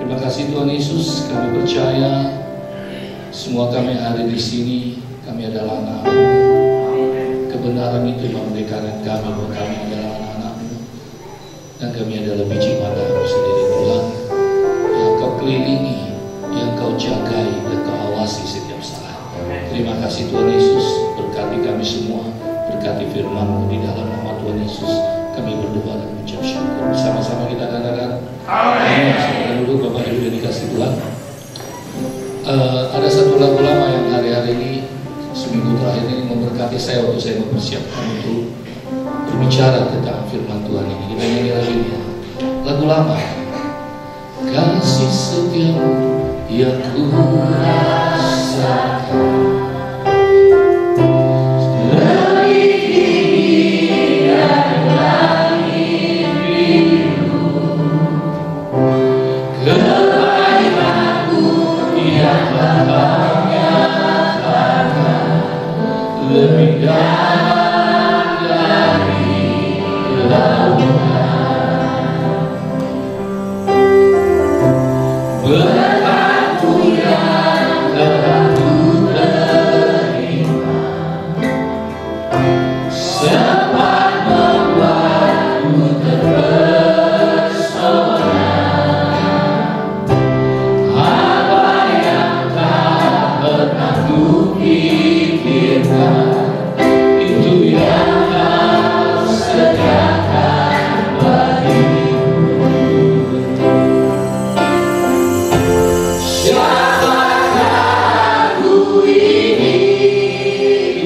Terima kasih Tuhan Yesus, kami percaya semua kami yang ada di sini, kami adalah anak-Mu. Kebenaran itu memerdekakan kami bahwa kami adalah anak-anak-Mu, dan kami adalah biji mata-Mu sendiri Tuhan, yang Kau kelilingi, yang Kau jagai, dan Kau awasi setiap saat. Terima kasih Tuhan Yesus, berkati kami semua, berkati firman-Mu di dalam nama Tuhan Yesus. Kami berdoa dan mengucap syukur. Bersama-sama kita katakan amin. Saudara dulu Bapak Ibu yang dikasih Tuhan. Ada satu lagu lama yang hari-hari ini, seminggu terakhir ini memberkati saya waktu saya mempersiapkan untuk berbicara tentang firman Tuhan ini. Kita nyanyi lagi lagu lama. Kasih setiamu yang ku rasakan lebih dalam dari lautan, berkat-Mu yang telah Ku terima, sempat membuatku terpesona. Apa yang tak pernah ku pikirkan, itu yang Kau sediakan bagiku. Siapakah aku ini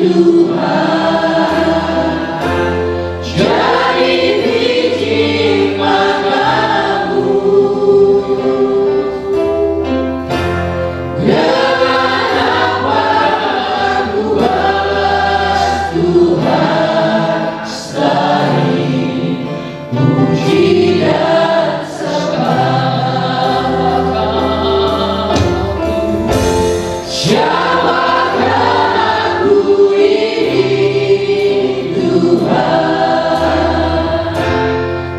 Tuhan, jadi biji mata-Mu. Dengan apa aku balas Tuhan selain puji dan sembah. Siapakah aku ini Tuhan,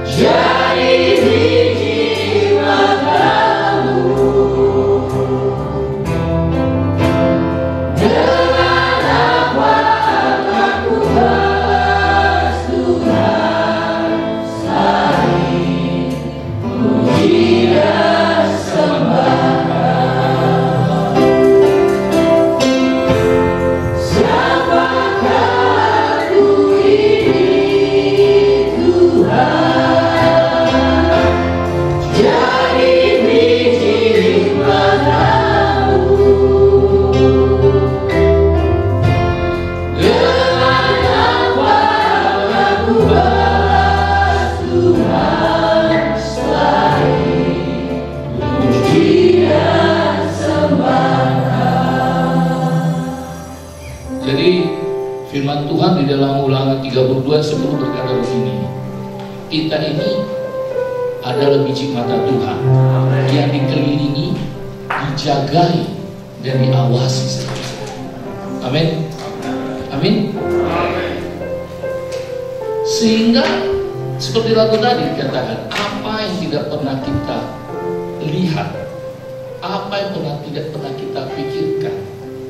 jadi biji mata-Mu. Dengan apa aku balas Tuhan selain puji dan sembah. Siapakah aku ini Tuhan, jadi biji mata-Mu. Dengan apa aku balas Tuhan selain puji dan sembah. Jadi firman Tuhan di dalam Ulangan 32:10 berkata begini, kita ini adalah biji mata Tuhan yang dikelilingi, dijagai, dan diawasi setiap saat. Amin. Amin. Sehingga seperti lagu tadi dikatakan, apa yang tidak pernah kita lihat, apa yang tidak pernah kita pikirkan,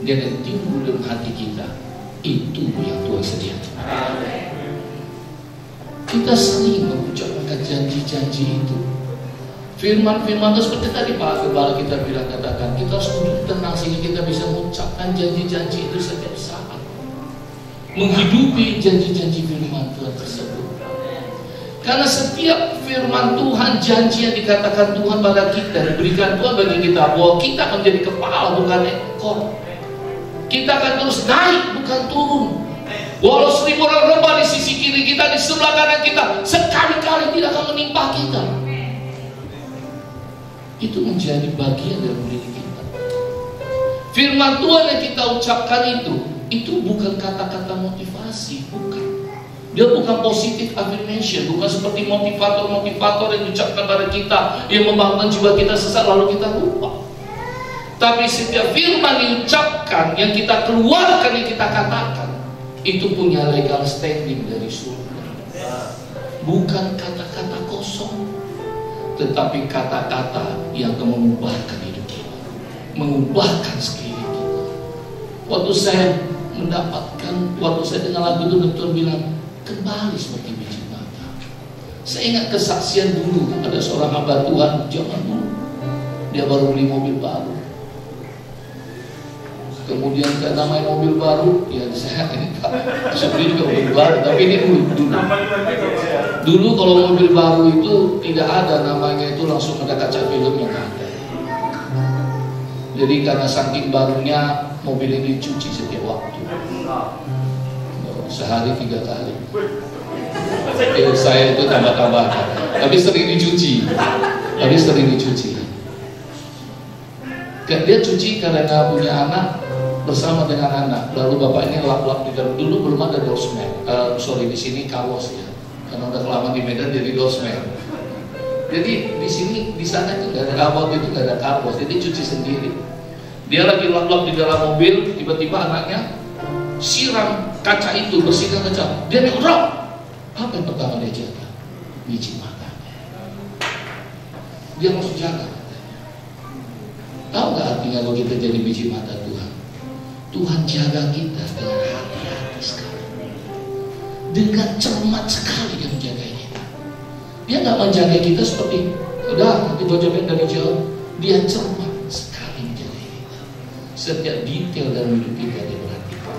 dan yang timbul dalam hati kita, itu yang Tuhan sediakan. Kita sering mengucapkan janji-janji itu. Firman-firman itu seperti tadi Pak Gembala kita bilang, katakan kita harus duduk tenang sehingga kita bisa mengucapkan janji-janji itu setiap saat, menghidupi janji-janji firman Tuhan tersebut. Karena setiap firman Tuhan, janji yang dikatakan Tuhan pada kita, diberikan Tuhan bagi kita, bahwa kita akan menjadi kepala bukan ekor. Kita akan terus naik bukan turun. Walau 1000 orang rebah di sisi kiri kita, di sebelah kanan kita, sekali-kali tidak akan menimpa kita. Itu menjadi bagian dari diri kita. Firman Tuhan yang kita ucapkan itu bukan kata-kata motivasi, bukan. Dia bukan positive affirmation, bukan seperti motivator-motivator yang diucapkan pada kita, yang membangun jiwa kita sesat lalu kita lupa. Tapi setiap firman diucapkan, yang kita keluarkan, yang kita katakan, itu punya legal standing dari surga. Bukan kata-kata kosong, tetapi kata-kata yang akan mengubahkan hidup kita, mengubahkan sekeliling kita. Waktu saya dengar lagu itu, Tuhan bilang, kembali seperti biji mata. Saya ingat kesaksian dulu, ada seorang hamba Tuhan zaman dulu, dia baru beli mobil baru. Kemudian karena main mobil baru, ya saya ini beli juga mobil baru, tapi ini dulu kalau mobil baru itu tidak ada namanya, itu langsung ada kaca filmnya, kan? Jadi karena saking barunya, mobil ini dicuci setiap waktu, sehari 3 kali. Saya itu tambah-tambahkan, tapi sering dicuci. Dia cuci karena punya anak, bersama dengan anak. Lalu bapak ini lap-lap di dalam. Dulu belum ada dosmer, di sini kawas ya, karena udah lama di Medan jadi dosmer. Jadi di sana itu nggak ada karbos, itu nggak ada karbos, jadi cuci sendiri. Dia lagi lap-lap di dalam mobil, tiba-tiba anaknya siram kaca itu, bersihkan kaca. Dia bilang, apa yang pertama dia jaga? Biji matanya. Dia harus jaga matanya. Tahu nggak artinya kalau kita jadi biji mata Tuhan? Tuhan jaga kita dengan hati-hati sekali, dengan cermat sekali dia menjaga kita. Dia nggak menjaga kita seperti udah nanti bocapin dari jauh. Dia cermat sekali menjaga kita. Setiap detail dalam hidup kita dia perhatikan.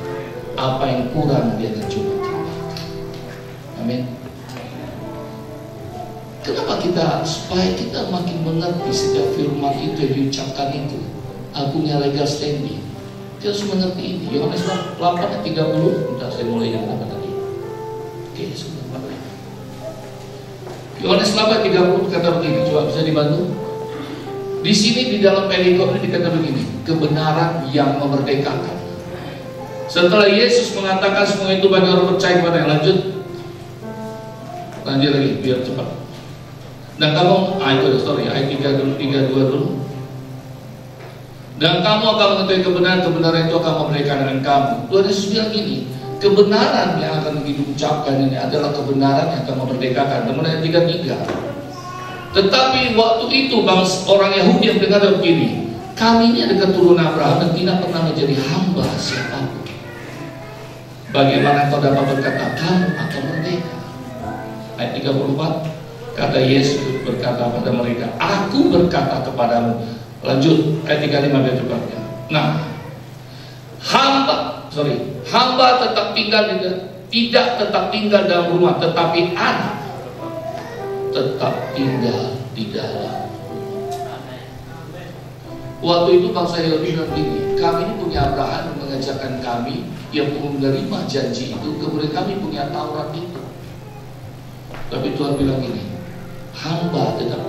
Apa yang kurang dia akan coba tambahkan. Amin. Kenapa supaya kita makin mengerti setiap firman itu yang diucapkan itu, aku punya legal standing. Kita harus mengerti ini. Yohanes 8:30. Bentar, saya mulai yang apa tadi? Oke, sudah. Yohanes 8:30 kata begini. Coba bisa dibantu? Di sini di dalam perikop ini dikata begini, kebenaran yang memerdekakan. Setelah Yesus mengatakan semua itu bagi orang percaya kepada yang lanjut lagi biar cepat. Dan kamu, ayat 32 dulu. Dan kamu akan mengetahui kebenaran itu akan memerdekakan kamu. Tuhan Yesus bilang gini, kebenaran yang akan diucapkan ini adalah kebenaran yang akan memerdekakan. Kemudian 33. Tetapi waktu itu orang Yahudi yang berkata begini, kami ini adalah keturunan Abraham dan tidak pernah menjadi hamba siapapun. Bagaimana kau dapat berkata kamu akan merdeka? Ayat 34, kata Yesus berkata pada mereka, aku berkata kepadamu. Lanjut ayat 35 biar cepatnya. Nah, hamba tidak tetap tinggal dalam rumah, tetapi anak tetap tinggal di dalam rumah. Waktu itu bangsa Yahudi bilang gini, kami ini punya Abraham yang mengajarkan kami yang menerima janji itu, kemudian kami punya Taurat itu. Tapi Tuhan bilang gini, hamba tidak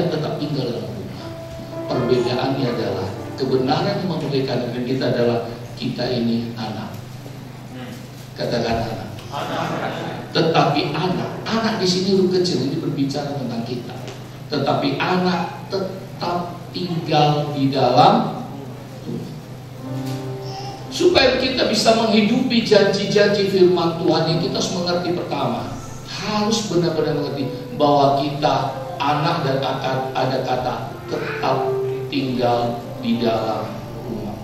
tetap tinggal dalam rumah. Perbedaannya adalah kebenaran yang memerdekakan kita adalah kita ini anak. Katakan anak. Tetapi anak di sini huruf kecil ini berbicara tentang kita. Tetapi anak tetap tinggal di dalam rumah. Supaya kita bisa menghidupi janji-janji firman Tuhan, yang kita harus mengerti pertama, harus benar-benar mengerti bahwa kita anak dan akan ada kata tetap tinggal di dalam rumah.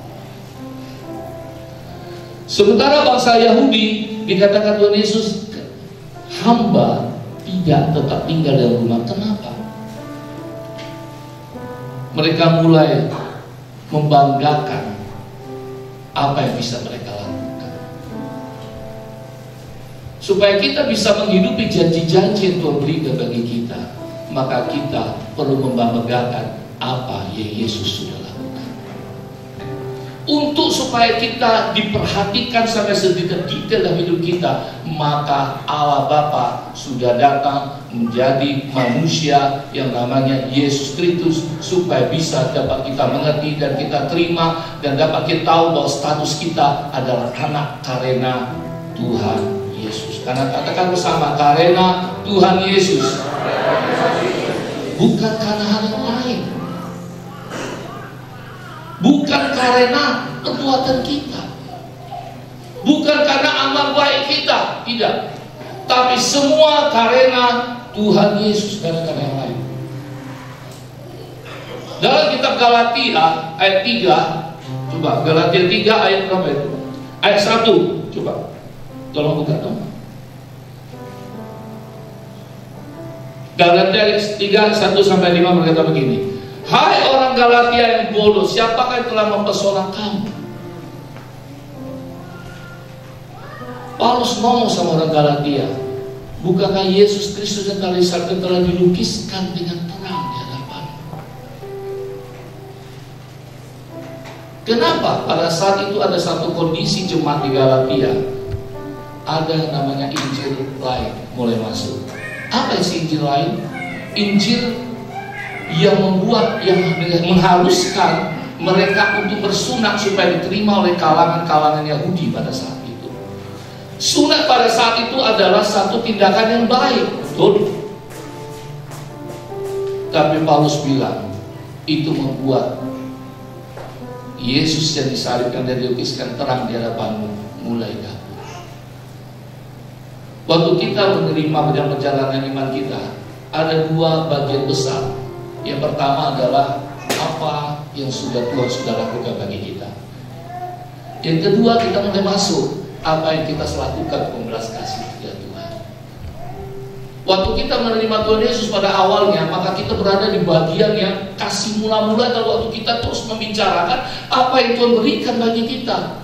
Sementara bangsa Yahudi dikatakan Tuhan Yesus, hamba tidak tetap tinggal dalam rumah. Kenapa? Mereka mulai membanggakan apa yang bisa mereka lakukan. Supaya kita bisa menghidupi janji-janji yang Tuhan berikan bagi kita, maka kita perlu membanggakan apa yang Yesus sudah lakukan. Untuk supaya kita diperhatikan sampai sedetail dalam hidup kita, maka Allah Bapa sudah datang menjadi manusia yang namanya Yesus Kristus, supaya bisa dapat kita mengerti dan kita terima dan dapat kita tahu bahwa status kita adalah anak karena Tuhan Yesus. Karena katakan bersama, karena Tuhan Yesus, bukan karena hal yang lain, bukan karena perbuatan kita, bukan karena amal baik kita, tidak, tapi semua karena Tuhan Yesus, karena yang lain. Dalam kitab Galatia ayat 3, coba Galatia 3 ayat berapa itu? Ayat 1, coba tolong buka dong. Galatia 3, 1-5 berkata begini. Hai orang Galatia yang bodoh, siapakah yang telah mempesona kamu? Paulus ngomong sama orang Galatia, bukankah Yesus Kristus yang kalian salibkan telah dilukiskan dengan terang di hadapan? Kenapa pada saat itu ada satu kondisi jemaat di Galatia, ada namanya Injil lain mulai masuk. Apa isi Injil lain? Injil yang membuat, yang mengharuskan mereka untuk bersunat supaya diterima oleh kalangan-kalangan Yahudi pada saat itu. Sunat pada saat itu adalah satu tindakan yang baik, betul. Tapi Paulus bilang itu membuat Yesus yang disalibkan dan dilukiskan terang di hadapanmu mulai kabur. Waktu kita menerima perjalanan iman kita, ada dua bagian besar. Yang pertama adalah apa yang Tuhan sudah lakukan bagi kita. Yang kedua, kita mulai masuk apa yang kita lakukan pembelas kasih ya Tuhan. Waktu kita menerima Tuhan Yesus pada awalnya, maka kita berada di bagian yang kasih mula-mula. Dan waktu kita terus membicarakan apa yang Tuhan berikan bagi kita.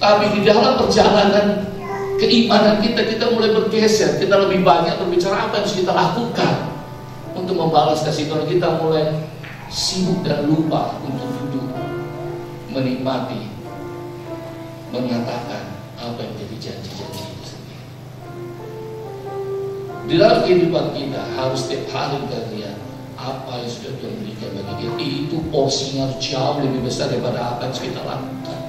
Tapi di dalam perjalanan keimanan kita mulai bergeser. Kita lebih banyak berbicara apa yang harus kita lakukan untuk membalas kasih Tuhan. Kita mulai sibuk dan lupa untuk duduk menikmati, mengatakan apa yang jadi janji-janji itu sendiri. Di dalam kehidupan kita harus setiap hari kita lihat apa yang sudah Tuhan berikan bagi kita. Itu porsinya jauh lebih besar daripada apa yang kita lakukan,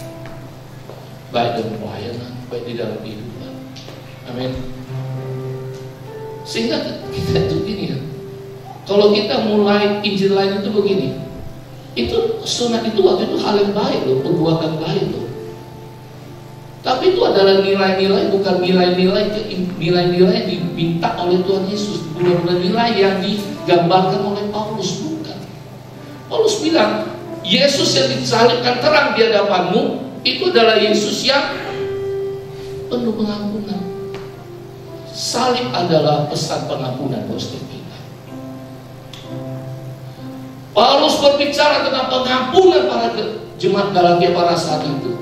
baik dalam pelayanan, baik di dalam kehidupan. Amin. Sehingga kita itu gini ya, kalau kita mulai Injil lain itu begini, itu sunat itu waktu itu hal yang baik loh, perbuatan baik loh. Tapi itu adalah nilai-nilai, bukan nilai-nilai yang diminta oleh Tuhan Yesus, bukan nilai yang digambarkan oleh Paulus, bukan. Paulus bilang, Yesus yang disalibkan terang di hadapanmu itu adalah Yesus yang penuh pengampunan. Salib adalah pesan pengampunan buat setiap kita. Paulus berbicara tentang pengampunan para jemaat Galatia pada saat itu.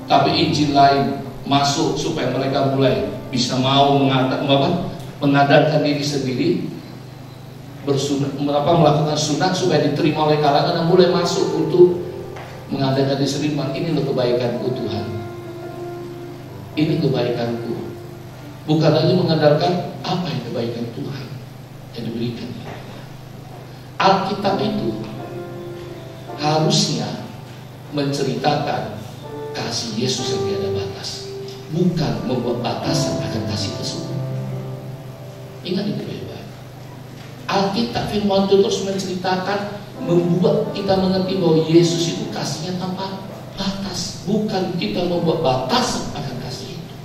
Tapi Injil lain masuk supaya mereka mulai bisa mau mengadarkan diri sendiri, melakukan sunat supaya diterima oleh kalangan, dan mulai masuk untuk mengadakan diri sendiri. Ini loh kebaikanku Tuhan, ini kebaikanku. Bukan lagi mengandalkan apa yang kebaikan Tuhan yang diberikan. Alkitab itu harusnya menceritakan kasih Yesus yang tiada batas, bukan membuat batasan akan kasih tersebut. Ingat itu baik-baik. Alkitab firman itu terus menceritakan, membuat kita mengerti bahwa Yesus itu kasihnya tanpa batas, bukan kita membuat batasan akan kasih itu.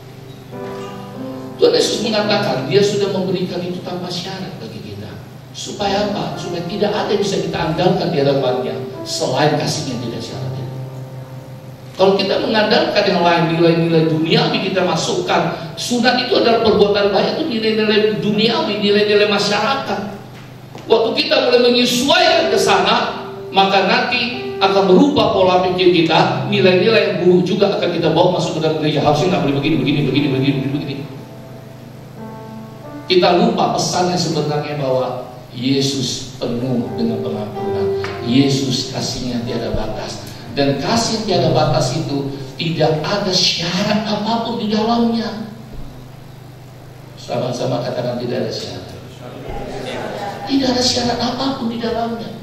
Tuhan Yesus mengatakan Dia sudah memberikan itu tanpa syarat bagi kita. Supaya apa? Supaya tidak ada yang bisa kita andalkan di hadapannya selain kasihnya tidak syarat itu. Kalau kita mengandalkan yang lain, nilai-nilai duniawi kita masukkan, sunat itu adalah perbuatan baik, itu nilai-nilai duniawi, nilai-nilai masyarakat. Waktu kita mulai menyesuaikan ke sana, maka nanti akan berubah pola pikir kita. Nilai-nilai yang buruk juga akan kita bawa masuk ke dalam gereja. Harusnya nggak boleh begini. Kita lupa pesannya sebenarnya bahwa Yesus penuh dengan pengampunan. Yesus kasihnya tiada batas. Dan kasih yang tiada batas itu tidak ada syarat apapun di dalamnya. Sama-sama katakan tidak ada syarat. Tidak ada syarat apapun di dalamnya.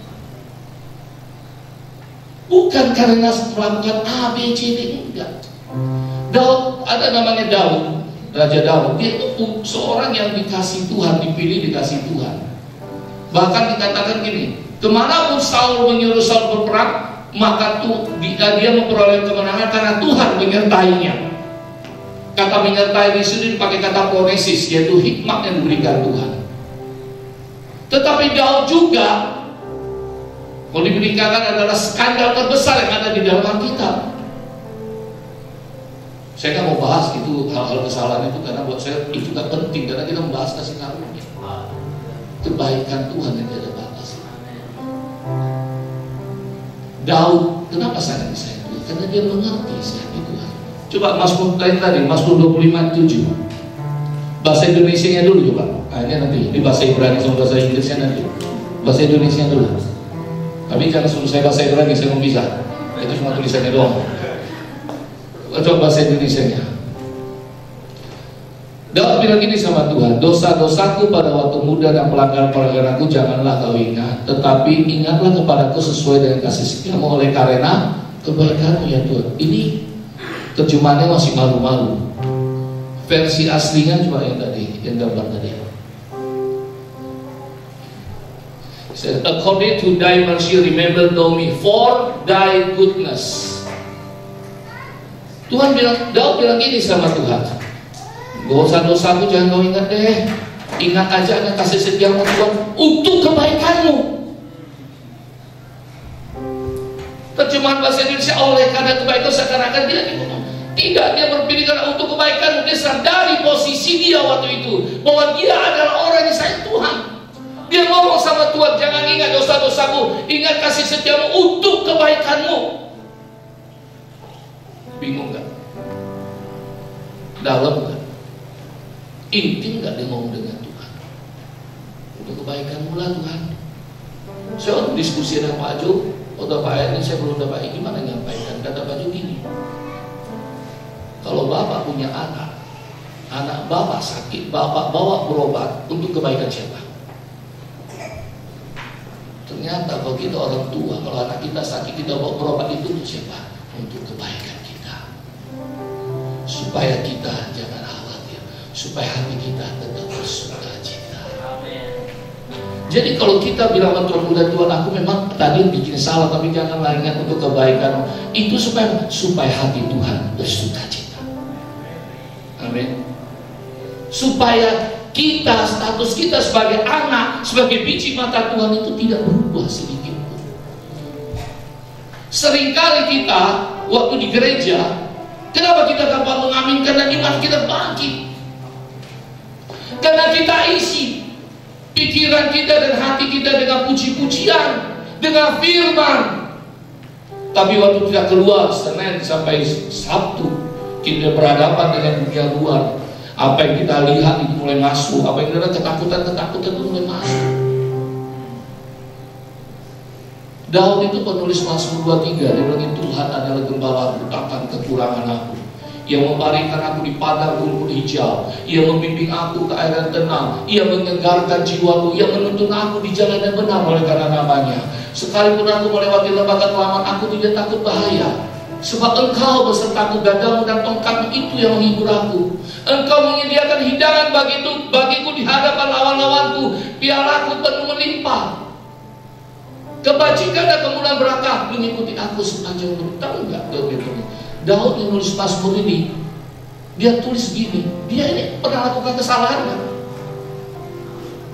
Bukan karena melakukan A, B, C, D, enggak. Daud, ada namanya Daud, Raja Daud. Dia itu seorang yang dikasih Tuhan, dipilih dikasih Tuhan. Bahkan dikatakan gini, kemanapun Saul menyuruh Saul berperang, maka dia memperoleh kemenangan karena Tuhan menyertainya. Kata menyertai di sini dipakai kata pronesis, yaitu hikmat yang diberikan Tuhan. Tetapi Daud juga, kalau diberitakan, adalah skandal terbesar yang ada di dalam Alkitab. Saya nggak mau bahas itu hal-hal kesalahan itu, karena buat saya itu nggak penting, karena kita membahas kasih karunia, kebaikan Tuhan yang tidak ada batas. Daud, kenapa sangat disayang Tuhan? Karena dia mengerti sayang Tuhan. Coba Mazmur lain tadi, Mazmur 25:7. Bahasa Indonesianya dulu coba. Nah, ini nanti, ini bahasa Ibrani sama bahasa Inggrisnya nanti. Bahasa Indonesia dulu. Tapi jangan suruh saya bahasa Ibrani, saya nggak bisa. Itu cuma tulisannya doang. Coba bahasa Indonesianya. Daud bilang gini sama Tuhan, dosa-dosaku pada waktu muda dan pelanggaran-pelanggaranku janganlah kau ingat, tetapi ingatlah kepadaku sesuai dengan kasih setiamu oleh karena kebaikanmu ya Tuhan. Ini terjemahannya masih malu-malu. Versi aslinya cuma yang tadi, yang gambar tadi. According to thy mercy remember me for thy goodness. Tuhan bilang, Daud bilang gini sama Tuhan, dosa-dosaku jangan kau ingat deh. Ingat aja dengan kasih setiamu Tuhan untuk kebaikanmu. Terjemahan bahasa Indonesia oleh karena kebaikan, seakan-akan dia ngomong. Tidak, dia berpikir karena untuk kebaikanmu. Dia sadari posisi dia waktu itu, bahwa dia adalah orang yang sayang Tuhan. Dia ngomong sama Tuhan, jangan ingat dosa-dosaku, ingat kasih setiamu untuk kebaikanmu. Bingung gak? Dalam gak? Intim gak dia ngomong dengan Tuhan? Untuk kebaikanmu lah Tuhan. Saya waktu diskusi dengan Pak Jo, waktu Pak ini saya belum dapat gimana nyampaikan. Kata Pak Jo gini, kalau Bapak punya anak Bapak sakit, Bapak bawa berobat untuk kebaikan siapa? Ternyata kalau kita orang tua, kalau anak kita sakit, kita bawa berobat itu untuk siapa? Untuk kebaikan kita, supaya kita jangan khawatir, supaya hati kita tetap bersukacita. Jadi kalau kita bilang sama Tuhan, Tuhan aku memang tadi bikin salah, tapi janganlah ingat untuk kebaikan itu, supaya hati Tuhan bersukacita. Amin. Supaya kita, status kita sebagai anak, sebagai biji mata Tuhan itu tidak berubah sedikit pun. Seringkali kita waktu di gereja, kenapa kita gampang mengaminkan dan iman kita bangkit? Karena kita isi pikiran kita dan hati kita dengan puji-pujian, dengan firman. Tapi waktu kita keluar Senin sampai Sabtu, kita berhadapan dengan dunia luar. Apa yang kita lihat itu mulai masuk, apa yang kita ketakutan itu mulai masuk. Daud itu penulis Mazmur 23, dia bilang Tuhan adalah gembalaku, takkan kekurangan aku. Ia membaringkan aku di padang rumput hijau, Ia membimbing aku ke air yang tenang, Ia menyegarkan jiwaku, Ia menuntun aku di jalan yang benar oleh karena namanya. Sekalipun aku melewati lembah kekelaman, aku tidak takut bahaya, sebab Engkau besertaku, gadamu dan tongkatmu itu yang menghibur aku. Engkau menyediakan hidangan bagiku di hadapan lawan-lawanku, pialaku penuh melimpah. Kebajikan dan kemuliaan berkah mengikuti aku sepanjang hidup. Tahu nggak Daud yang nulis Mazmur ini, dia tulis gini, dia ini pernah lakukan kesalahan kan?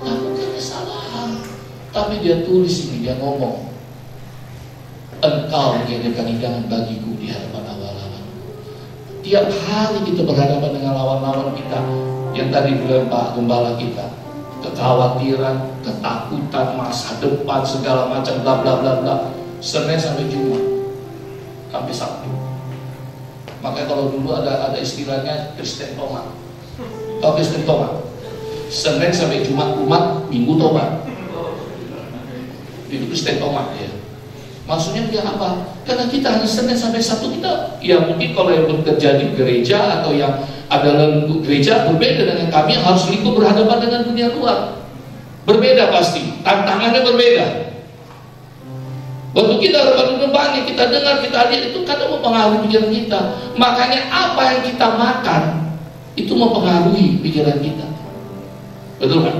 Lakukan kesalahan, tapi dia tulis ini, dia ngomong, Engkau menyediakan hidangan bagiku di hadapan lawan-lawan. Tiap hari kita berhadapan dengan lawan-lawan kita, yang tadi bilang Pak Gembala kita, kekhawatiran, ketakutan, masa depan, segala macam bla bla bla bla. Senin sampai Jumat, sampai Sabtu. Makanya kalau dulu ada istilahnya Kristen tomat. Tahu Kristen tomat? Senin sampai Jumat umat, Minggu tomat. Itu Kristen tomat ya. Maksudnya dia apa? Karena kita hanya Senin sampai Sabtu kita, ya mungkin kalau yang bekerja di gereja atau yang adalah lingkup gereja berbeda dengan kami yang harus lingkup berhadapan dengan dunia luar. Berbeda pasti, tantangannya berbeda. Waktu kita renungan, kita dengar, kita lihat, itu kadang mempengaruhi pikiran kita. Makanya apa yang kita makan itu mempengaruhi pikiran kita. Betul kan?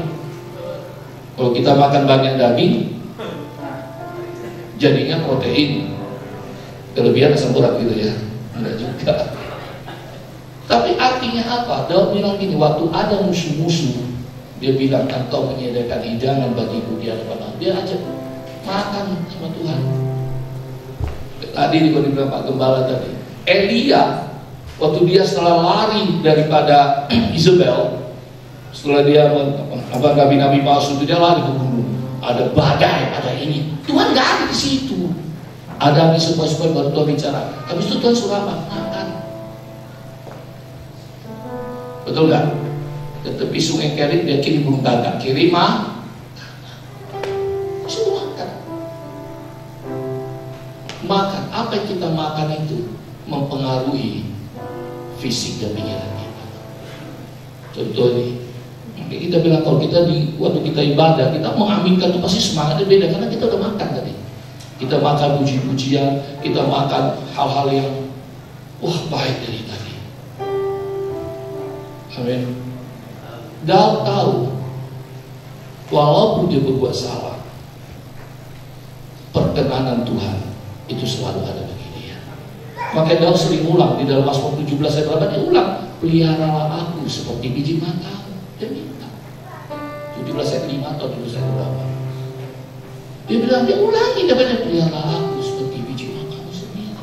Kalau kita makan banyak daging, jadinya protein, kelebihan asam urat gitu ya. Enggak juga. Tapi artinya apa? Daud bilang gini, waktu ada musuh-musuh Dia bilang, engkau menyediakan hidangan bagiku di hadapan Allah. Dia ajak makan sama Tuhan. Tadi dibilang Pak Gembala tadi, Elia waktu dia setelah lari daripada Isabel, setelah dia nabi-nabi palsu itu, dia lari ke gunung. Ada badai, ada ini. Tuhan nggak ada di situ. Ada di sepoi-sepoi baru Tuhan bicara. Habis itu Tuhan suruh apa? Makan. Betul nggak? Ke tepi sungai Kerit, dia kiri burung gagak, kiri mah suruh makan. Makan, apa yang kita makan itu mempengaruhi fisik dan pikiran kita. Contoh nih, kita bilang kalau kita waktu kita ibadah, kita mengaminkan itu pasti semangatnya beda karena kita udah makan tadi. Kita makan puji-pujian, kita makan hal-hal yang wah baik dari tadi. Amin. Daud tahu walaupun dia berbuat salah, perkenanan Tuhan itu selalu ada bagi dia. Makanya Daud sering ulang di dalam Mazmur 17 ayat 8, dia ulang, peliharalah aku seperti biji matamu. Dia minta 17 ayat 5 atau 17 ayat berapa, dia bilang, dia ulangi, dia bilang, peliharalah aku seperti biji matamu sendiri.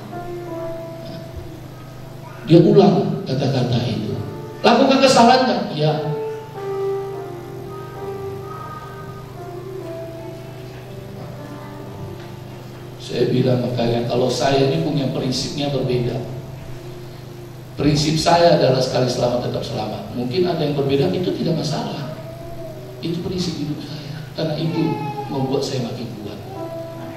Dia ulang kata-kata itu. Lakukan kesalahan kan? Ya. Saya bilang ke kalian, kalau saya ini punya prinsipnya berbeda. Prinsip saya adalah sekali selamat tetap selamat. Mungkin ada yang berbeda, itu tidak masalah. Itu prinsip hidup saya. Karena itu membuat saya makin kuat.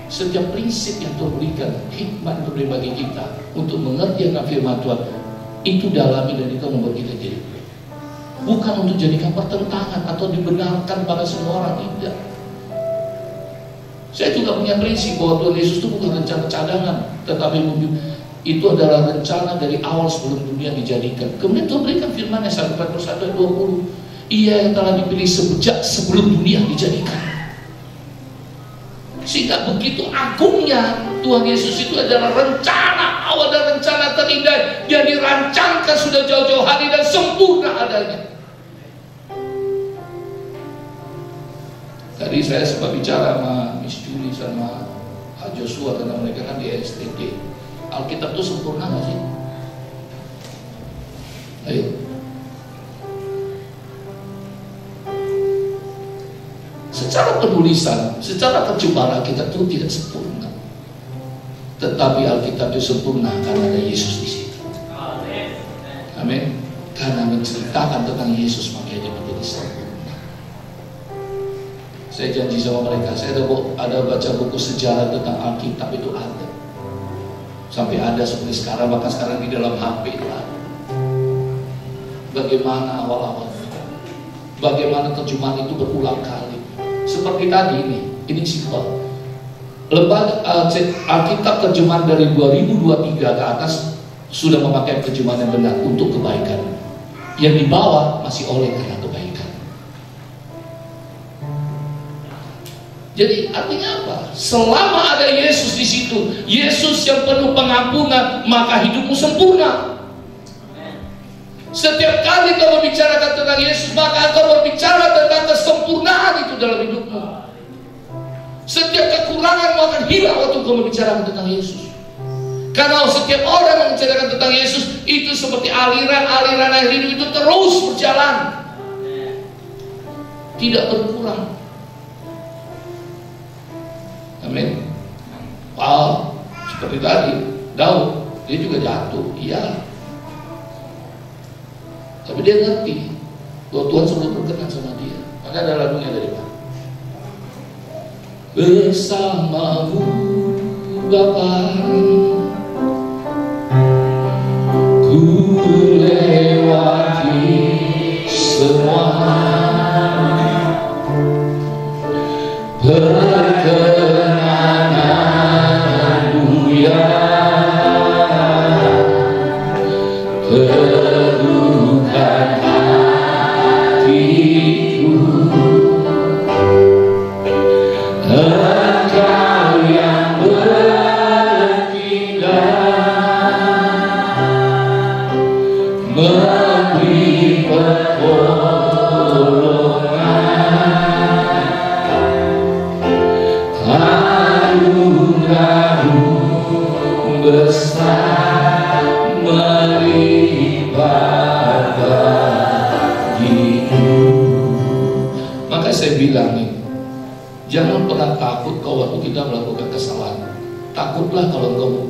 Setiap prinsip yang Tuhan berikan, hikmat yang Tuhan bagi kita untuk mengerti akan firman Tuhan, itu dalami dan itu membuat kita jadi kuat. Bukan untuk jadikan pertentangan atau dibenarkan pada semua orang, tidak. Saya juga punya prinsip bahwa Tuhan Yesus itu bukan rencana cadangan, tetapi itu adalah rencana dari awal sebelum dunia dijadikan. Kemudian Tuhan berikan firman-Nya 1 Petrus 1 ayat 20. Ia yang telah dipilih sejak sebelum dunia dijadikan. Sehingga begitu agungnya Tuhan Yesus itu adalah rencana awal dan rencana terindah yang dirancangkan sudah jauh-jauh hari dan sempurna adanya. Tadi saya sempat bicara sama Miss Julie sama Pak Joshua karena mereka kan di STD. Alkitab itu sempurna nggak sih? Ayo. Secara penulisan, secara terjemahan Alkitab itu tidak sempurna. Tetapi Alkitab itu sempurna karena ada Yesus di situ. Amin. Karena menceritakan tentang Yesus makanya dia menjadi sempurna. Saya janji sama mereka, saya ada baca buku sejarah tentang Alkitab itu ada. Sampai ada seperti sekarang, bahkan sekarang di dalam HP itu ada. Bagaimana awal-awal, bagaimana terjemahan itu berulang kali. Seperti tadi ini simpel. Lembaga Alkitab terjemahan dari 2023 ke atas sudah memakai terjemahan yang benar untuk kebaikan. Yang di bawah masih oleh karena kebaikan. Jadi artinya apa? Selama ada Yesus di situ, Yesus yang penuh pengampunan, maka hidupmu sempurna. Setiap kali kau membicarakan tentang Yesus, maka kau berbicara tentang kesempurnaan itu dalam hidupmu. Setiap kekurangan akan hilang waktu kau membicarakan tentang Yesus. Karena setiap orang yang membicarakan tentang Yesus itu seperti aliran-aliran air hidup itu terus berjalan, tidak berkurang. Amin. Wow, seperti tadi Daud, dia juga jatuh, iya. Tapi dia ngerti bahwa Tuhan sudah berkenan sama dia. Maka ada lagunya dari Pak. Bersamamu Bapa, ku lewati semua perkenananmu yang teguhkan hatiku. Engkau yang bertindak memberi pertolongan besar melipat bagiku. Maka saya bilang nih, jangan pernah takut kalau waktu kita melakukan kesalahan. Takutlah kalau engkau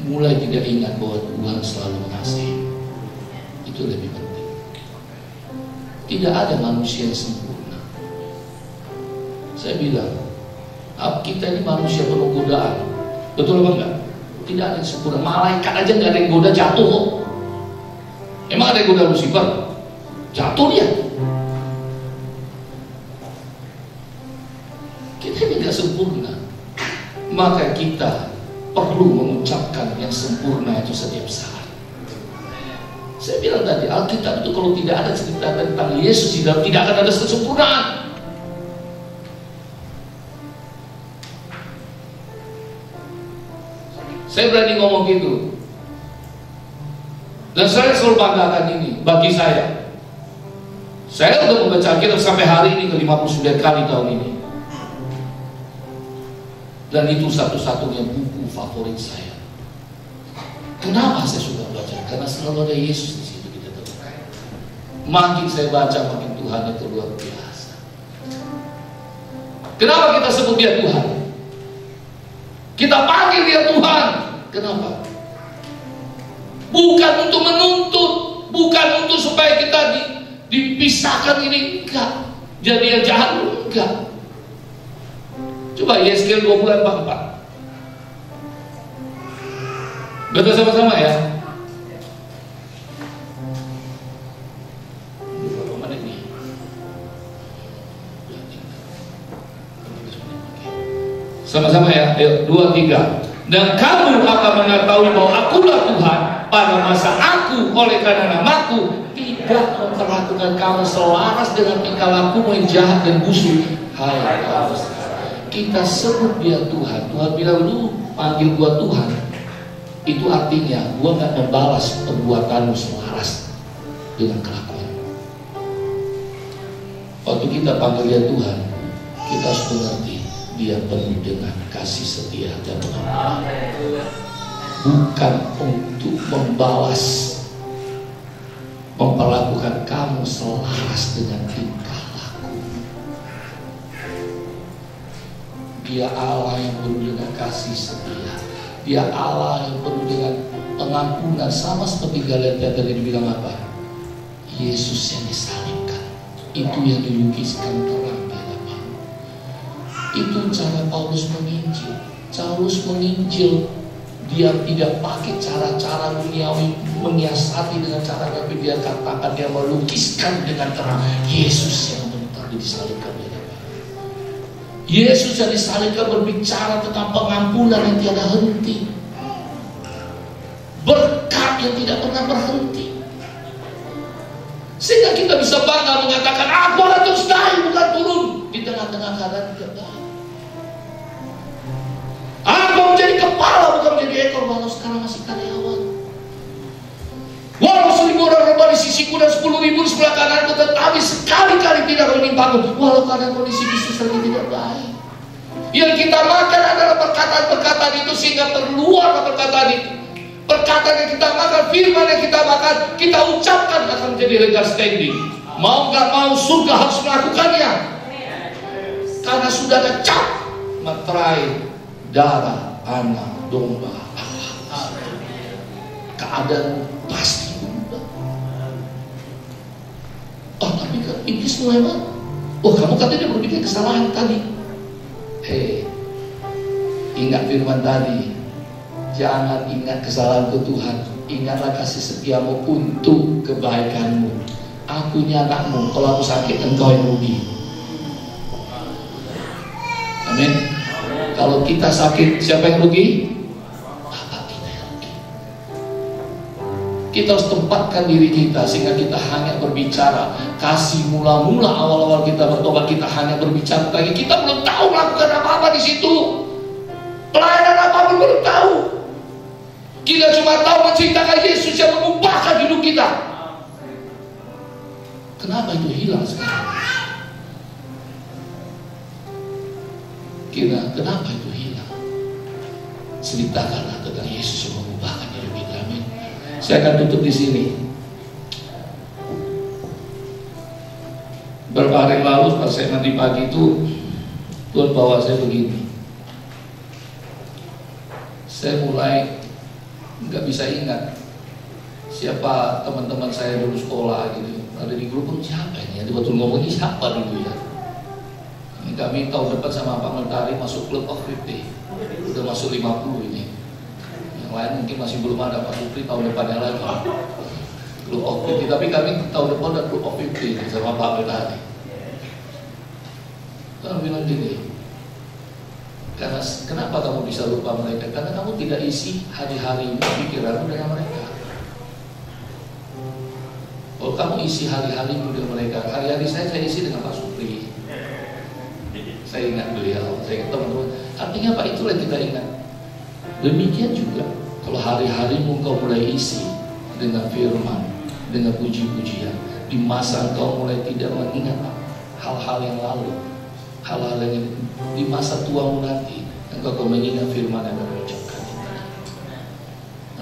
mulai tidak ingat bahwa Tuhan selalu mengasihi. Itu lebih penting. Tidak ada manusia yang sempurna. Saya bilang, kita ini manusia penuh godaan. Betul apa enggak? Tidak ada yang sempurna. Malaikat aja nggak ada yang goda, jatuh kok. Emang ada yang goda Lucifer? Jatuh dia. Kita ini nggak sempurna. Maka kita perlu mengucapkan yang sempurna itu setiap saat. Saya bilang tadi, Alkitab itu kalau tidak ada cerita tentang Yesus di dalam, tidak akan ada kesempurnaan. Saya berani ngomong gitu. Dan saya selalu banggakan ini bagi saya. Saya sudah membaca Alkitab sampai hari ini ke 59 kali tahun ini. Dan itu satu-satunya buku favorit saya. Kenapa saya suka baca? Karena selalu ada Yesus di situ, kita tahu. Makin saya baca, makin Tuhan itu luar biasa. Kenapa kita sebut Dia Tuhan? Kita panggil Dia Tuhan. Kenapa? Bukan untuk menuntut, bukan untuk supaya kita dipisahkan ini, enggak. Jadi yang jahat, enggak. Coba Yeskel 20:4. Betul sama-sama ya. Sama-sama ya. Ayo 2, 3. Dan kamu akan mengetahui bahwa akulah Tuhan pada masa aku oleh karena namaku tidak memperlakukan kamu selaras dengan tingkah lakumu yang jahat dan busuk. Hai kamu, kita sebut Dia Tuhan. Tuhan bilang, lu panggil gua Tuhan, itu artinya gua gak membalas perbuatanmu selaras dengan kelakuan. Waktu kita panggil Dia Tuhan, kita harus mengerti Dia penuh dengan kasih setia dan pengampunan, bukan untuk membalas, memperlakukan kamu selaras dengan tingkah laku. Dia Allah yang penuh dengan kasih setia. Dia Allah yang penuh dengan pengampunan. Sama seperti Galatia tadi dibilang apa? Yesus yang disalibkan, itu yang dilukiskan terang di hadapan. Itu cara Paulus menginjil. Paulus menginjil, dia tidak pakai cara-cara duniawi, menyiasati dengan cara, tapi dia katakan, dia melukiskan dengan terang Yesus yang benar disalibkan di hadapan. Yesus yang disalibkan berbicara tentang pengampunan yang tiada henti, berkat yang tidak pernah berhenti, sehingga kita bisa bangga mengatakan, aku akan terus naik bukan turun di tengah-tengah keadaan tidak baik. Aku menjadi kepala bukan menjadi ekor, walau sekarang masih karyawan. Walau 1.000 orang rebah di sisiku dan 10.000 di sebelah kananku, tetapi sekali-kali tidak menimpaku, walau keadaan kondisi bisnis lagi tidak baik. Yang kita makan adalah perkataan-perkataan itu, sehingga terluar perkataan itu. Perkataan yang kita makan, firman yang kita makan, kita ucapkan akan menjadi legal standing. Mau gak mau, surga harus melakukannya. Karena sudah ada cap materai darah anak domba Allah. Keadaan pasti berubah. Oh, tapi iblis mulai banget. Oh, kamu katanya berbikin kesalahan tadi. Hei, ingat firman tadi. Jangan ingat kesalahan ke Tuhan. Ingatlah kasih setiamu untuk kebaikanmu. Aku ini anakmu, kalau aku sakit engkau yang rugi. Amin. Kalau kita sakit, siapa yang rugi? Bapak kita yang rugi. Kita harus tempatkan diri kita, sehingga kita hanya berbicara. Kasih mula-mula awal-awal kita bertobat, kita hanya berbicara lagi. Kita belum tahu melakukan apa-apa di situ. Pelayanan apapun belum tahu. Kita cuma tahu menceritakan Yesus yang mengubahkan hidup kita. Kenapa itu hilang sekarang? Kenapa itu hilang? ceritakanlah tentang Yesus yang mengubahkan hidup kita. Amin. Saya akan tutup di sini. Beberapa hari lalu pas saya mandi pagi itu, Tuhan bawa saya begini. Saya mulai nggak bisa ingat siapa teman-teman saya dulu sekolah gitu. Ada di grup, siapa ini? Ada betul ngomongnya siapa dulu ya? Kami tahun depan sama Pak Mentari masuk Club of 50. Udah masuk 50 ini. Yang lain mungkin masih belum ada. Pak Putri tahun depannya lagi Club of 50. Tapi kami tahun depan ada Club of 50 sama Pak Mentari. Tuhan bilang gini, karena kenapa kamu bisa lupa mereka? Karena kamu tidak isi hari-harimu, pikiranmu dengan mereka. Kalau kamu isi hari-harimu dengan mereka, hari-hari saya isi dengan Pak Supri. Saya ingat beliau, saya ingat teman-teman. Artinya apa? Itulah yang kita ingat. Demikian juga kalau hari-harimu kau mulai isi dengan firman, dengan puji-pujian, di masa kau mulai tidak mengingat hal-hal yang lalu, hal-hal yang di masa tuamu nanti, engkau mengingat firman yang mengucapkan.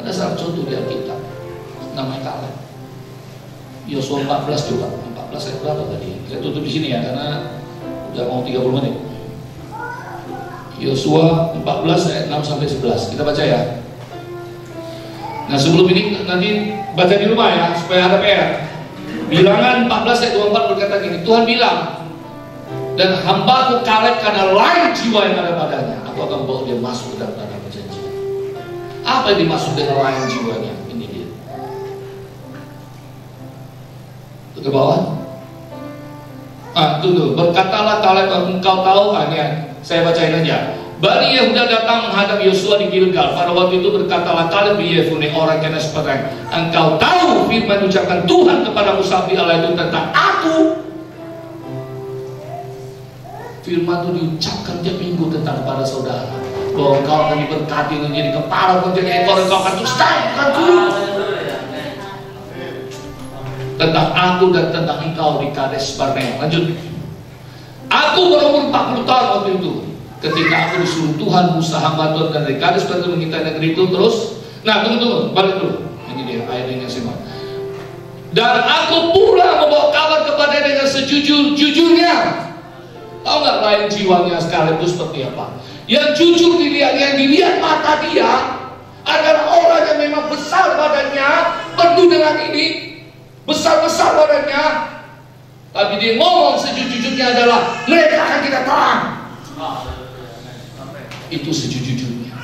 Ada salah contoh di Alkitab, namanya Kaleb. Yosua 14 coba, 14 ayat berapa tadi? Saya tutup di sini ya, karena udah mau 30 menit. Yosua 14 ayat 6 sampai 11. Kita baca ya. Nah, sebelum ini nanti baca di rumah ya, supaya ada PR. Bilangan 14 ayat 24 berkata gini, Tuhan bilang, dan hambaku Kaleb karena lain jiwa yang ada padanya, aku akan bawa dia masuk ke dalam tanah perjanjian. Apa yang dimaksud dengan lain jiwanya? Ini dia. Ke bawah. Tunggu. Berkatalah Kaleb, engkau tahu kan ya? Saya bacain aja. Bani Yehuda datang menghadap Yosua di Gilgal. Pada waktu itu berkatalah Kaleb bin Yefune orang Kenas Padang, engkau tahu firman ucapan Tuhan kepada Musa bin Allah itu tentang aku. Firman itu diucapkan tiap minggu tentang para saudara, bahwa engkau akan diberkati menjadi kepala, menjadi ekor, engkau akan ustadkan guru. Tentang aku dan tentang engkau di Kades Barnea. Lanjut. Aku berumur 40 tahun waktu itu, ketika aku disuruh Tuhan Musa hamba Tuhan dan dari Kades Barnea mengintai negeri itu. Terus, nah tunggu, balik dulu. Ini dia ayat yang saya. Dan aku pula membawa kabar kepada dengan sejujur-jujurnya. Tahu nggak lain jiwanya sekarang itu seperti apa? Yang jujur dilihat, yang dilihat mata dia adalah orang yang memang besar badannya, penuh dengan ini, besar-besar badannya, tapi dia ngomong sejujurnya adalah mereka akan kita terang. Itu sejujurnya.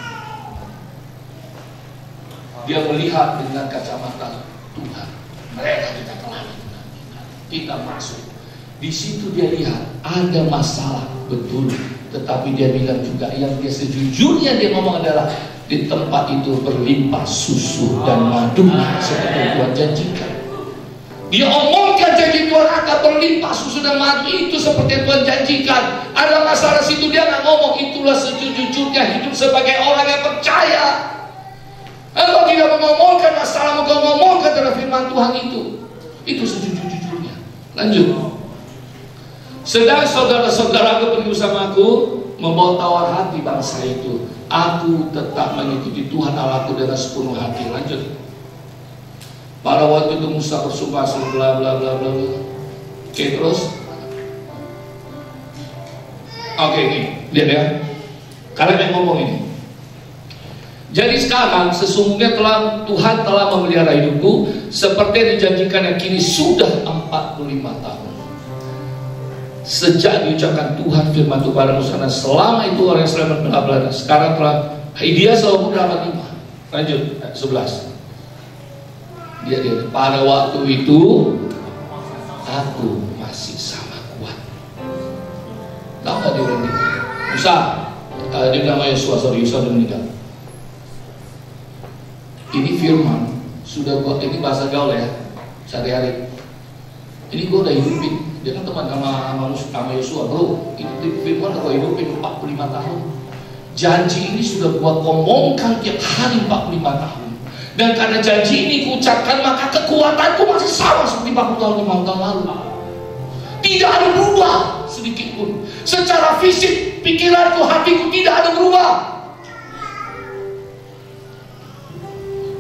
Dia melihat dengan kacamata Tuhan. Mereka kita terang. Kita masuk. Di situ dia lihat ada masalah, betul. Tetapi dia bilang juga yang dia sejujurnya dia ngomong adalah di tempat itu berlimpah susu dan madu seperti Tuhan janjikan. Dia omongkan janji Tuhan akan berlimpah susu dan madu itu seperti Tuhan janjikan. Ada masalah situ dia nggak ngomong, itulah sejujurnya hidup sebagai orang yang percaya. Engkau tidak mengomongkan masalah, engkau ngomongkan dalam firman Tuhan itu. Itu sejujurnya. Lanjut. Sedang saudara-saudaraku pergi bersamaku membawa tawar hati bangsa itu. Aku tetap mengikuti Tuhan Allahku dengan sepenuh hati. Lanjut. Pada waktu itu Musa bersumpah bla bla bla bla. Oke, terus. Oke, ini lihat ya. Kalian yang ngomong ini. Jadi sekarang sesungguhnya Tuhan telah memelihara hidupku seperti yang dijanjikan yang kini sudah 45 tahun. Sejak diucapkan Tuhan firman itu pada Musa, dan selama itu orang Israel berbelah-belah. Sekarang telah dia selalu berapa 5. Lanjut 11. Dia pada waktu itu aku masih sama kuat. Tahu nggak dia bilang gitu? Musa, dia nama Yosua, Yosua sudah meninggal. Ini firman sudah gua, ini bahasa gaul ya, sehari-hari. Ini gua udah hidupin. Dia kan teman sama Yosua, bro. Ini firman udah gua hidupin 45 tahun. Janji ini sudah gua ngomongkan tiap hari 45 tahun. Dan karena janji ini kuucapkan, maka kekuatanku masih sama seperti 40 tahun 5 tahun lalu. Tidak ada berubah sedikit pun. Secara fisik, pikiranku, hatiku tidak ada berubah.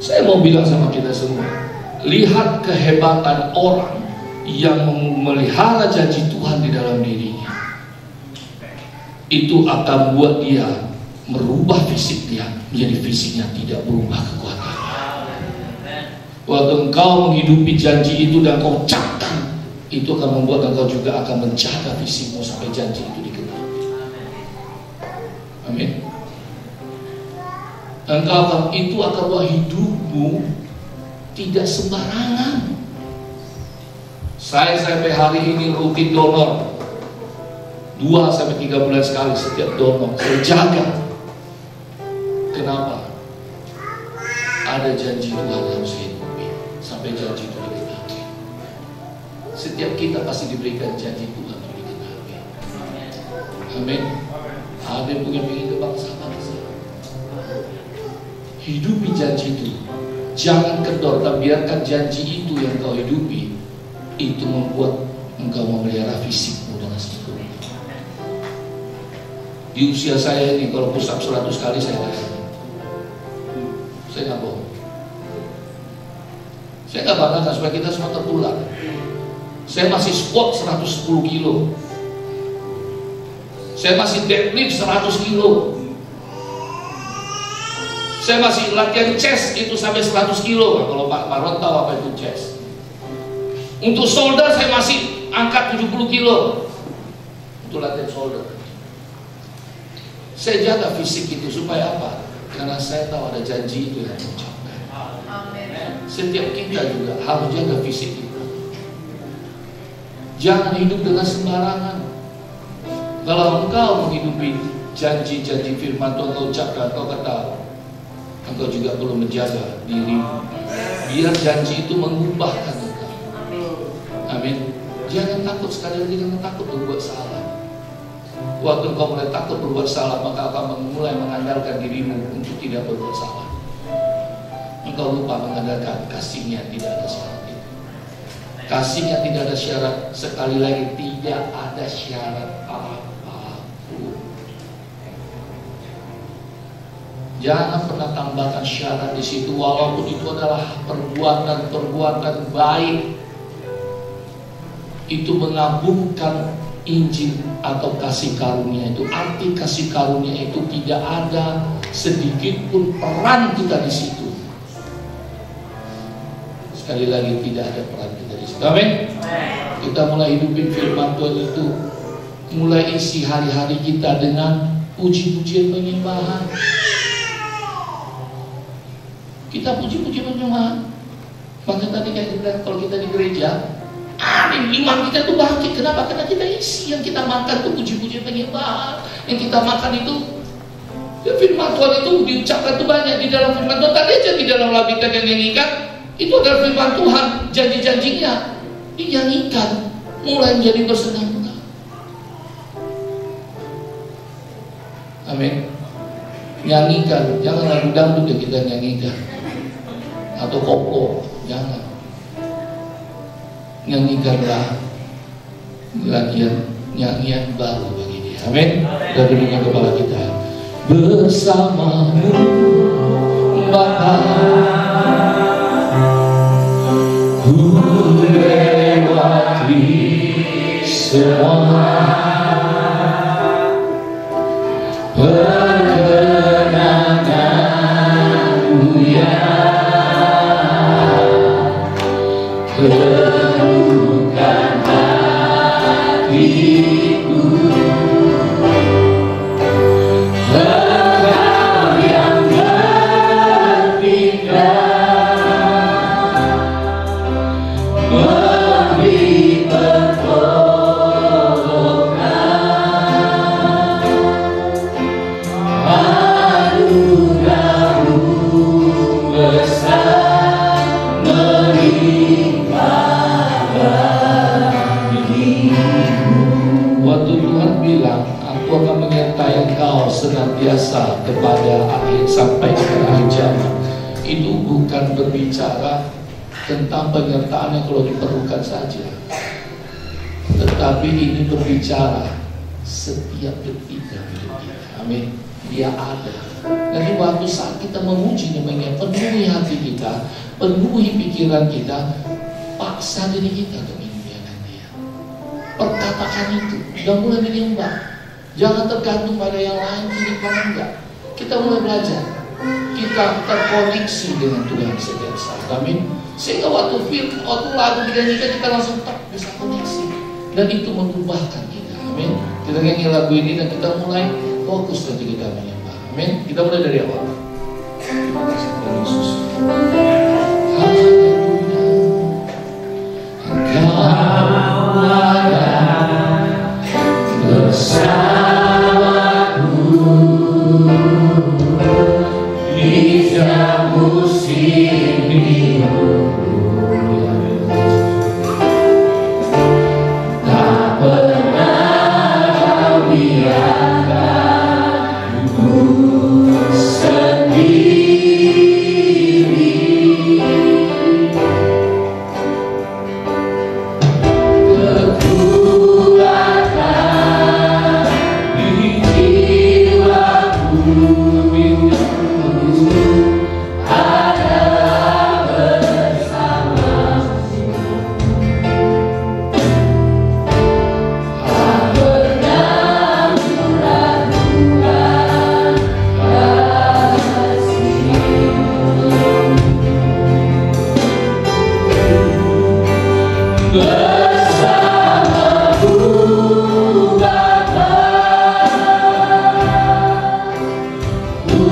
Saya mau bilang sama kita semua, lihat kehebatan orang yang memelihara janji Tuhan di dalam dirinya. Itu akan buat dia merubah fisik dia menjadi fisiknya tidak berubah kekuatannya. Waktu engkau menghidupi janji itu dan kau ucapkan, itu akan membuat engkau juga akan menjaga fisikmu sampai janji itu digenapi. Amin. Itu akan buat hidupmu tidak sembarangan. Saya sampai hari ini rutin donor 2-3 bulan sekali setiap donor. Saya jaga. Kenapa? Ada janji Tuhan dalam hidup sampai janji itu digenapi. Setiap kita pasti diberikan janji Tuhan untuk digenapi. Amin. Ada yang punya ingin ke bangsa-bangsa. Hidupi janji itu. Jangan kendor, tapi biarkan janji itu yang kau hidupi itu membuat engkau memelihara fisikmu dengan sempurna. Di usia saya ini kalau push up 100 kali saya lakukan. Saya nggak bohong. Saya nggak banggakan supaya kita semua tertular. Saya masih squat 110 kilo. Saya masih deadlift 100 kilo. Saya masih latihan chest itu sampai 100 kilo. Kalau Pak Marwan tahu apa itu chest. Untuk shoulder saya masih angkat 70 kilo. Untuk latihan shoulder. Saya jaga fisik itu supaya apa? Karena saya tahu ada janji itu yang mengucapkan. Setiap kita juga harus jaga fisik itu. Jangan hidup dengan sembarangan. Kalau engkau menghidupi janji-janji firman Tuhan kau ucapkan, kau kata engkau juga perlu menjaga dirimu. Biar janji itu mengubahkan engkau. Amin. Jangan takut, sekali lagi jangan takut berbuat salah. Waktu engkau mulai takut berbuat salah, maka akan mulai mengandalkan dirimu untuk tidak berbuat salah. Engkau lupa mengandalkan kasihnya tidak ada syarat itu. Kasihnya tidak ada syarat. Sekali lagi tidak ada syarat apapun. Jangan pernah tambahkan syarat di situ, walaupun itu adalah perbuatan baik. Itu mengabulkan Injil atau kasih karunia itu. Arti kasih karunia itu tidak ada sedikit pun peran kita di situ. Sekali lagi tidak ada peran kita di situ. Amin. Kita mulai hidupin firman Tuhan itu, mulai isi hari-hari kita dengan puji-pujian penyembahan. Kita puji-puji penyembahan. Maka tadi kayak bilang kalau kita di gereja, iman kita itu bangkit. Kenapa? Karena kita isi yang kita makan itu puji-puji penyembahan. Yang kita makan itu ya firman Tuhan itu diucapkan itu banyak di dalam firman Tuhan. Tadi aja di dalam lagu kita yang nyanyikan itu adalah firman Tuhan, janji-janjinya dinyanyikan, mulai menjadi bersenang-senang. Amin. Nyanyikan, jangan lagu dangdut yang kita nyanyikan atau koplo, jangan. Nyanyikanlah nyanyian baru bagi dia. Amin. Dan dengan kepala kita bersamamu Bapa, ku lewati semua perkenangan-Mu yang teguhkan hatiku. Engkau yang bertindak memberi pertolongan, anugerah-Mu besar melimpah bagimu. Waktu Tuhan bilang, aku akan menyertai engkau senantiasa kepada akhir sampai akhir zaman, itu bukan berbicara tentang penyertaan yang kalau diperlukan saja, tetapi ini berbicara setiap detik dalam hidup kita. Amin. Dia ada. Dan waktu saat kita memuji namanya, penuhi hati kita, penuhi pikiran kita, paksa diri kita untuk memuliakan Dia. Perkataan itu, jangan mulai menyembah, jangan tergantung pada yang lain kiri kanan, enggak. Kita mulai belajar, kita terkoneksi dengan Tuhan setiap saat. Amin. Sehingga waktu lagu dinyanyikan kita langsung tak bisa koneksi, dan itu mengubahkan kita. Amin. Kita nyanyi lagu ini dan kita mulai fokus ketika kita menyembah. Amin. Kita mulai dari awal. Terima kasih Tuhan Yesus. Haleluya. Engkau ada bersamaku di setiap musim hidup. Tak pernah kau biarkan ku sendiri. Kekuatan di jiwaku adalah bersamamu. Tak pernah ku ragukan kasih-Mu. Bersamaku Bapa, ku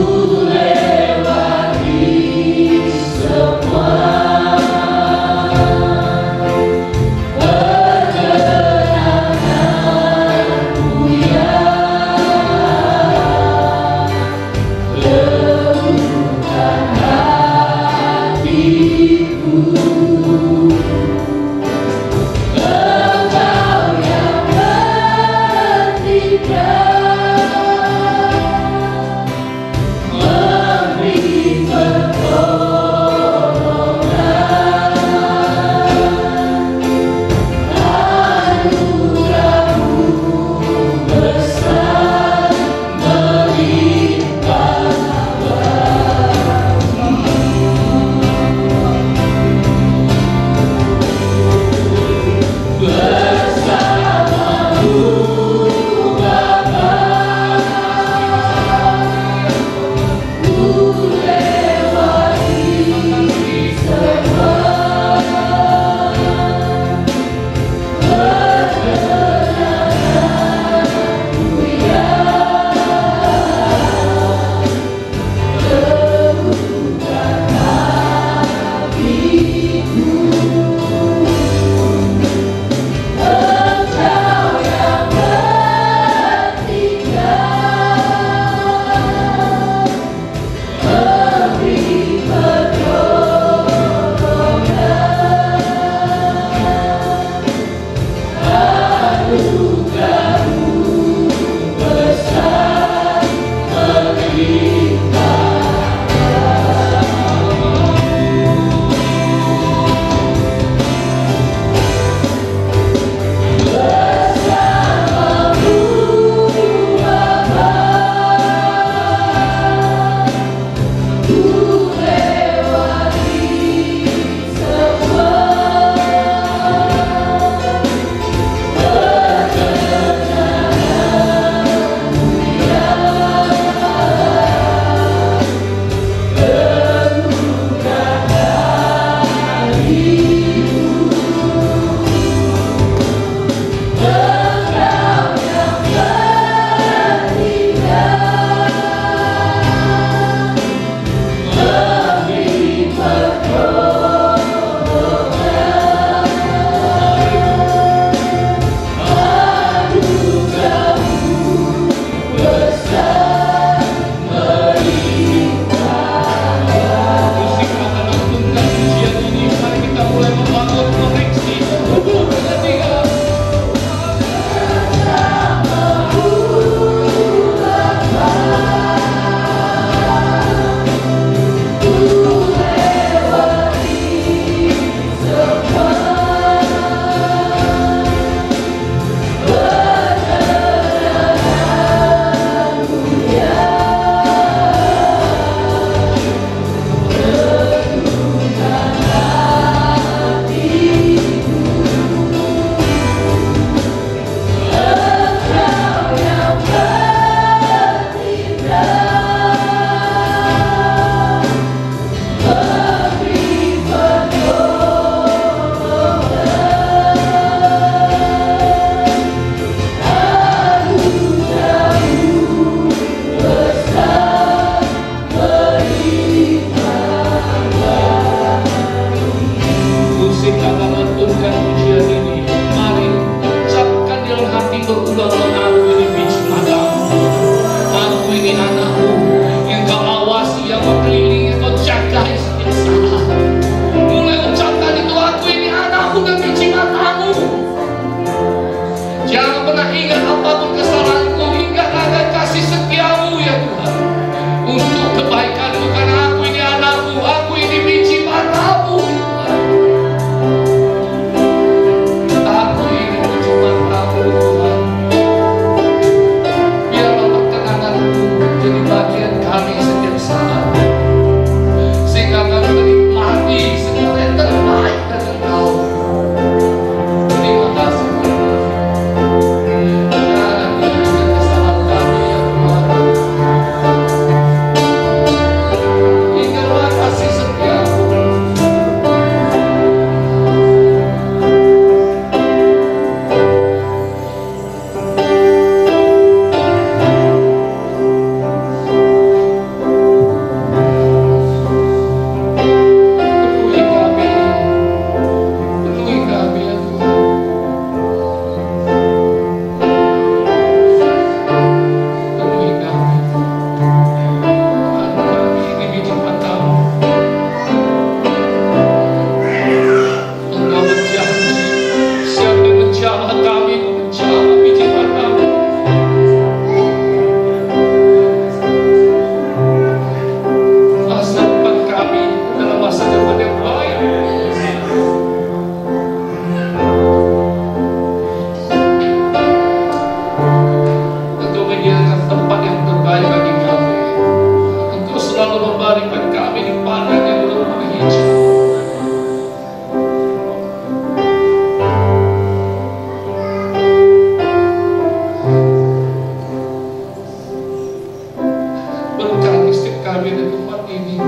Berkati setiap kami di tempat ini.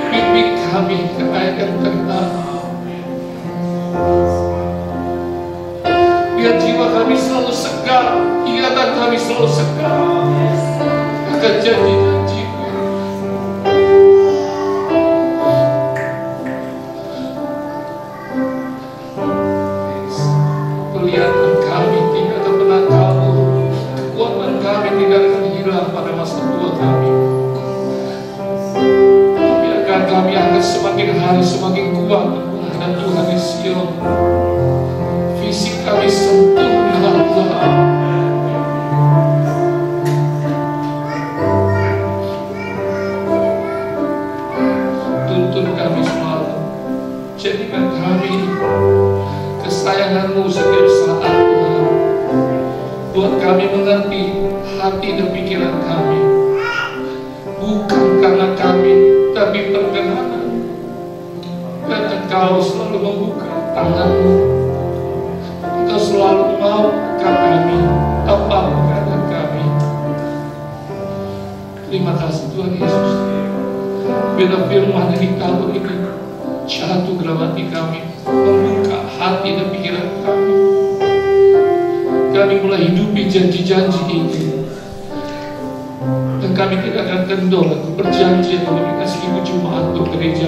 Bimbing kami ke ayat yang tenang. Biar jiwa kami selalu segar, ingatan kami selalu segar akan janji-janji-Mu. Kelihatan kami tidak akan pernah kabur, kekuatan kami tidak akan hilang pada masa tua kami. Biarkan kami akan semakin hari semakin kuat menghadap Tuhan di Sion. Fisik kami sempurna Allah. Tuntun kami selalu, jadikan kami kesayangan-Mu setiap saat Tuhan. Buat kami mengerti hati dan pikiran kami, bukan karena kami, tapi perkenanan. Dan Engkau selalu membuka tangan-Mu. Engkau selalu mau kami, apapun keadaan kami. Terima kasih Tuhan Yesus. Bila firman dari tahun ini jatuh dalam hati kami, membuka hati dan pikiran kami. Kami mulai hidupi janji-janji ini. Dan kami tidak akan kendor atau berjanji atau kami kasih ibu Jumat untuk gereja